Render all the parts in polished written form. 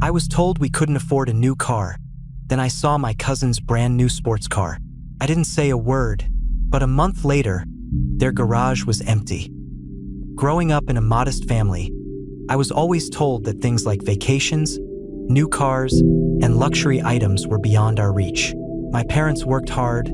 I was told we couldn't afford a new car. Then I saw my cousin's brand new sports car. I didn't say a word, but a month later, their garage was empty. Growing up in a modest family, I was always told that things like vacations, new cars, and luxury items were beyond our reach. My parents worked hard,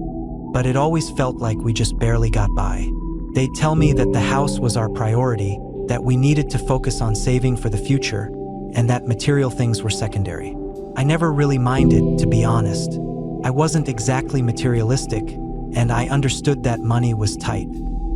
but it always felt like we just barely got by. They'd tell me that the house was our priority, that we needed to focus on saving for the future, and that material things were secondary. I never really minded, to be honest. I wasn't exactly materialistic, and I understood that money was tight.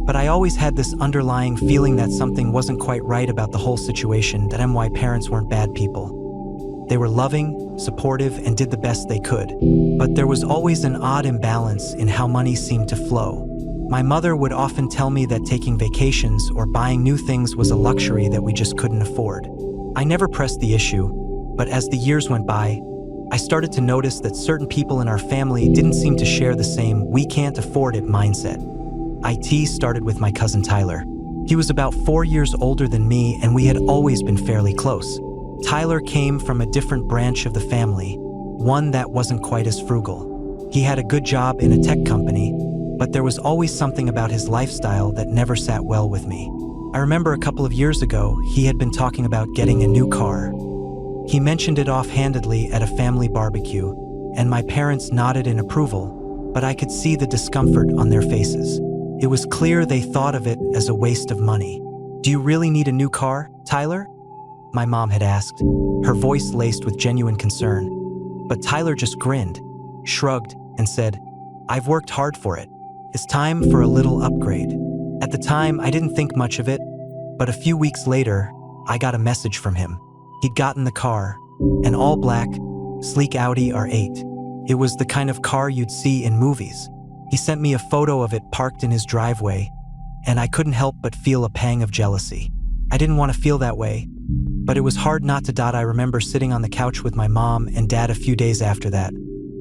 But I always had this underlying feeling that something wasn't quite right about the whole situation, that my parents weren't bad people. They were loving, supportive, and did the best they could. But there was always an odd imbalance in how money seemed to flow. My mother would often tell me that taking vacations or buying new things was a luxury that we just couldn't afford. I never pressed the issue, but as the years went by, I started to notice that certain people in our family didn't seem to share the same "we can't afford it" mindset. It started with my cousin Tyler. He was about 4 years older than me, and we had always been fairly close. Tyler came from a different branch of the family, one that wasn't quite as frugal. He had a good job in a tech company, but there was always something about his lifestyle that never sat well with me. I remember a couple of years ago, he had been talking about getting a new car. He mentioned it offhandedly at a family barbecue, and my parents nodded in approval, but I could see the discomfort on their faces. It was clear they thought of it as a waste of money. "Do you really need a new car, Tyler?" my mom had asked, her voice laced with genuine concern. But Tyler just grinned, shrugged, and said, "I've worked hard for it. It's time for a little upgrade." At the time, I didn't think much of it, but a few weeks later, I got a message from him. He'd gotten the car, an all-black, sleek Audi R8. It was the kind of car you'd see in movies. He sent me a photo of it parked in his driveway, and I couldn't help but feel a pang of jealousy. I didn't want to feel that way, but it was hard not to. I remember sitting on the couch with my mom and dad a few days after that,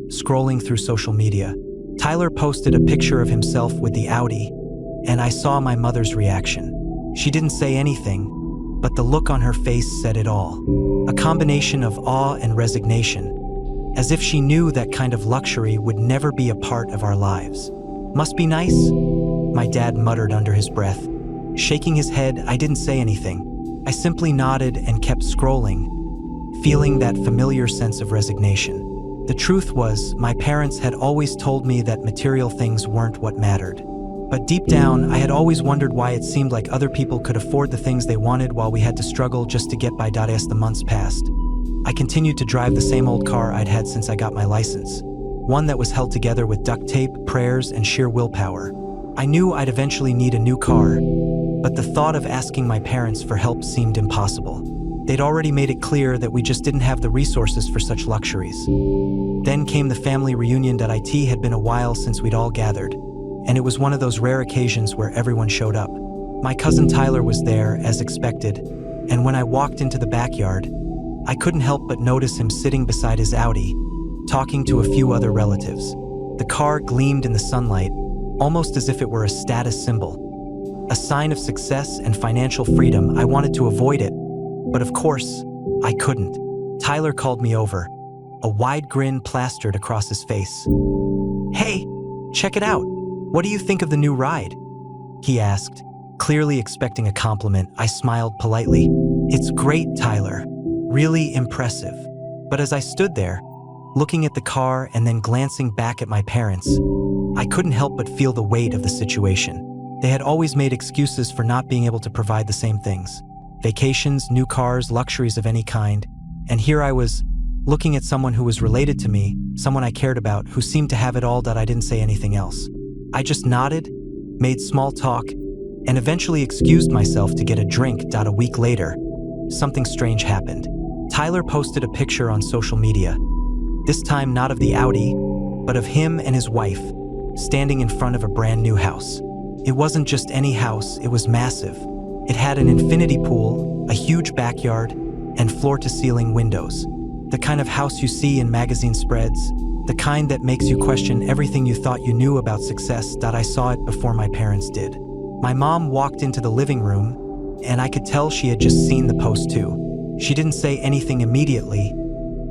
scrolling through social media. Tyler posted a picture of himself with the Audi, and I saw my mother's reaction. She didn't say anything, but the look on her face said it all. A combination of awe and resignation, as if she knew that kind of luxury would never be a part of our lives. "Must be nice," my dad muttered under his breath. Shaking his head, I didn't say anything. I simply nodded and kept scrolling, feeling that familiar sense of resignation. The truth was, my parents had always told me that material things weren't what mattered. But deep down, I had always wondered why it seemed like other people could afford the things they wanted while we had to struggle just to get by. As the months passed, I continued to drive the same old car I'd had since I got my license, one that was held together with duct tape, prayers, and sheer willpower. I knew I'd eventually need a new car, but the thought of asking my parents for help seemed impossible. They'd already made it clear that we just didn't have the resources for such luxuries. Then came the family reunion. It had been a while since we'd all gathered, and it was one of those rare occasions where everyone showed up. My cousin Tyler was there, as expected, and when I walked into the backyard, I couldn't help but notice him sitting beside his Audi, talking to a few other relatives. The car gleamed in the sunlight, almost as if it were a status symbol, a sign of success and financial freedom. I wanted to avoid it, but of course, I couldn't. Tyler called me over, a wide grin plastered across his face. "Hey, check it out. What do you think of the new ride?" he asked, clearly expecting a compliment. I smiled politely. "It's great, Tyler. Really impressive." But as I stood there, looking at the car and then glancing back at my parents, I couldn't help but feel the weight of the situation. They had always made excuses for not being able to provide the same things: vacations, new cars, luxuries of any kind. And here I was, looking at someone who was related to me, someone I cared about, who seemed to have it all. I didn't say anything else. I just nodded, made small talk, and eventually excused myself to get a drink. A week later, something strange happened. Tyler posted a picture on social media, this time not of the Audi, but of him and his wife, standing in front of a brand new house. It wasn't just any house, it was massive. It had an infinity pool, a huge backyard, and floor-to-ceiling windows. The kind of house you see in magazine spreads, the kind that makes you question everything you thought you knew about success. I saw it before my parents did. My mom walked into the living room, and I could tell she had just seen the post too. She didn't say anything immediately,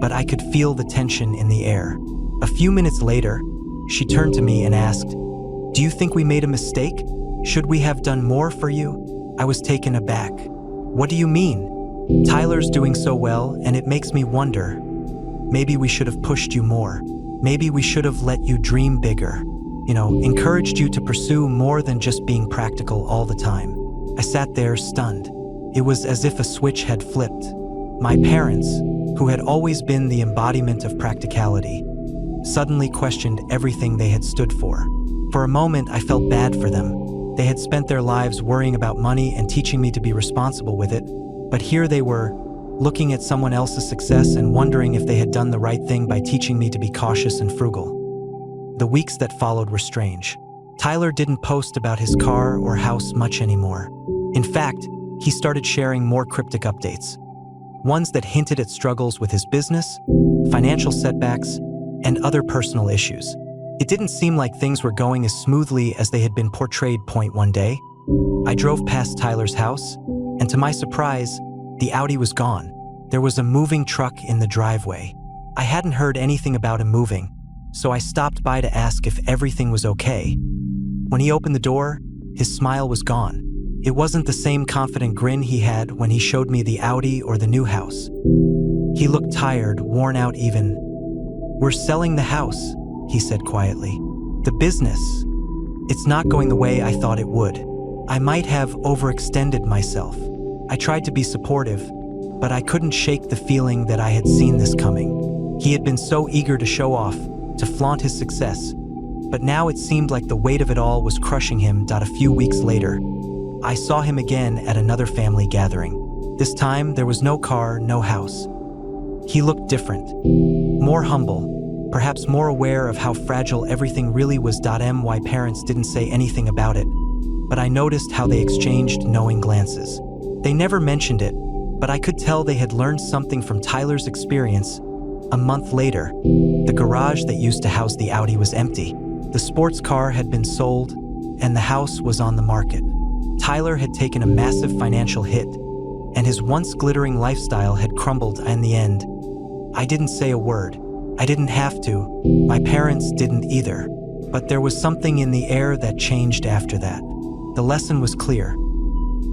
but I could feel the tension in the air. A few minutes later, she turned to me and asked, "Do you think we made a mistake? Should we have done more for you?" I was taken aback. "What do you mean? Tyler's doing so well, and it makes me wonder. Maybe we should have pushed you more. Maybe we should have let you dream bigger. Encouraged you to pursue more than just being practical all the time." I sat there stunned. It was as if a switch had flipped. My parents, who had always been the embodiment of practicality, suddenly questioned everything they had stood for. For a moment, I felt bad for them. They had spent their lives worrying about money and teaching me to be responsible with it, but here they were, looking at someone else's success and wondering if they had done the right thing by teaching me to be cautious and frugal. The weeks that followed were strange. Tyler didn't post about his car or house much anymore. In fact, he started sharing more cryptic updates, ones that hinted at struggles with his business, financial setbacks, and other personal issues. It didn't seem like things were going as smoothly as they had been portrayed. One day, I drove past Tyler's house, and to my surprise, the Audi was gone. There was a moving truck in the driveway. I hadn't heard anything about him moving, so I stopped by to ask if everything was okay. When he opened the door, his smile was gone. It wasn't the same confident grin he had when he showed me the Audi or the new house. He looked tired, worn out even. "We're selling the house," he said quietly. "The business. It's not going the way I thought it would. I might have overextended myself." I tried to be supportive, but I couldn't shake the feeling that I had seen this coming. He had been so eager to show off, to flaunt his success, but now it seemed like the weight of it all was crushing him. A few weeks later, I saw him again at another family gathering. This time, there was no car, no house. He looked different, more humble, perhaps more aware of how fragile everything really was. My parents didn't say anything about it, but I noticed how they exchanged knowing glances. They never mentioned it, but I could tell they had learned something from Tyler's experience. A month later, the garage that used to house the Audi was empty. The sports car had been sold, and the house was on the market. Tyler had taken a massive financial hit, and his once glittering lifestyle had crumbled in the end. I didn't say a word. I didn't have to. My parents didn't either. But there was something in the air that changed after that. The lesson was clear.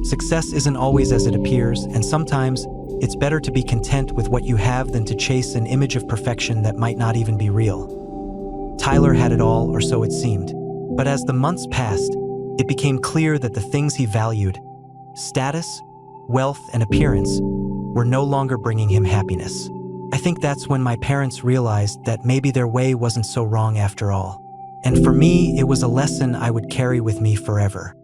Success isn't always as it appears, and sometimes it's better to be content with what you have than to chase an image of perfection that might not even be real. Tyler had it all, or so it seemed. But as the months passed, it became clear that the things he valued, status, wealth, and appearance, were no longer bringing him happiness. I think that's when my parents realized that maybe their way wasn't so wrong after all. And for me, it was a lesson I would carry with me forever.